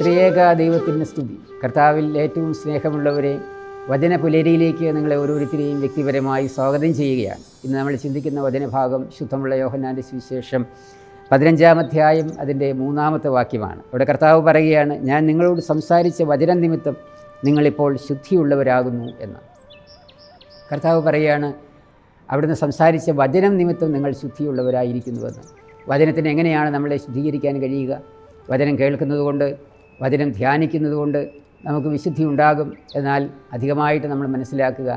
ത്രിയേക ദൈവത്തിന് സ്തുതി. കർത്താവിൽ ഏറ്റവും സ്നേഹമുള്ളവരെ, വചനപുലരിയിലേക്ക് നിങ്ങളെ ഓരോരുത്തരെയും വ്യക്തിപരമായി സ്വാഗതം ചെയ്യുകയാണ്. ഇന്ന് നമ്മൾ ചിന്തിക്കുന്ന വചനഭാഗം ശുദ്ധമുള്ള യോഹന്നാൻ്റെ സുവിശേഷം 15-ാം അധ്യായം അതിൻ്റെ 3-ാമത്തെ വാക്യമാണ്. ഇവിടെ കർത്താവ് പറയുകയാണ്, ഞാൻ നിങ്ങളോട് സംസാരിച്ച വചനം നിമിത്തം നിങ്ങളിപ്പോൾ ശുദ്ധിയുള്ളവരാകുന്നു എന്ന്. കർത്താവ് പറയുകയാണ്, അവിടുന്ന് സംസാരിച്ച വചനം നിമിത്തം നിങ്ങൾ ശുദ്ധിയുള്ളവരായിരിക്കുന്നുവെന്ന്. വചനത്തിന് എങ്ങനെയാണ് നമ്മളെ ശുദ്ധീകരിക്കാൻ കഴിയുക? വചനം കേൾക്കുന്നതുകൊണ്ട്, വചനം ധ്യാനിക്കുന്നതുകൊണ്ട് നമുക്ക് വിശുദ്ധി ഉണ്ടാകും. എന്നാൽ അധികമായിട്ട് നമ്മൾ മനസ്സിലാക്കുക,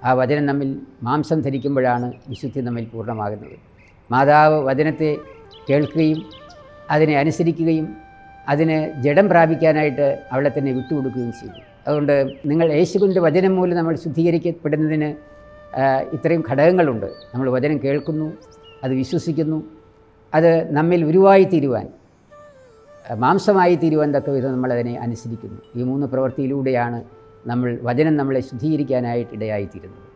ആ വചനം നമ്മിൽ മാംസം ധരിക്കുമ്പോഴാണ് വിശുദ്ധി നമ്മിൽ പൂർണ്ണമാകുന്നത്. മാതാവ് വചനത്തെ കേൾക്കുകയും അതിനെ അനുസരിക്കുകയും അതിന് ജഡം പ്രാപിക്കാനായിട്ട് അവളെ തന്നെ വിട്ടുകൊടുക്കുകയും ചെയ്തു. അതുകൊണ്ട് നിങ്ങൾ യേശുവിൻ്റെ വചനം മൂലം നമ്മൾ ശുദ്ധീകരിക്കപ്പെടുന്നതിന് ഇത്രയും ഘടകങ്ങളുണ്ട്. നമ്മൾ വചനം കേൾക്കുന്നു, അത് വിശ്വസിക്കുന്നു, അത് നമ്മിൽ ഉരുവായി തീരുവാൻ, മാംസമായി തീരുവാൻ തക്ക വിധം നമ്മളതിനെ അനുസരിക്കുന്നു. ഈ 3 പ്രവൃത്തിയിലൂടെയാണ് വചനം നമ്മളെ ശുദ്ധീകരിക്കാനായിട്ട് ഇടയായിത്തീരുന്നത്.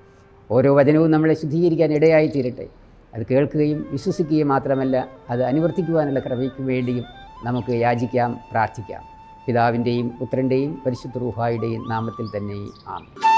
ഓരോ വചനവും നമ്മളെ ശുദ്ധീകരിക്കാൻ ഇടയായിത്തീരട്ടെ. അത് കേൾക്കുകയും വിശ്വസിക്കുകയും മാത്രമല്ല, അത് അനുവർത്തിക്കുവാനുള്ള കൃപയ്ക്ക് വേണ്ടിയും നമുക്ക് യാചിക്കാം, പ്രാർത്ഥിക്കാം. പിതാവിൻ്റെയും പുത്രൻ്റെയും പരിശുദ്ധ റൂഹായുടെയും നാമത്തിൽ തന്നെ ആമേൻ.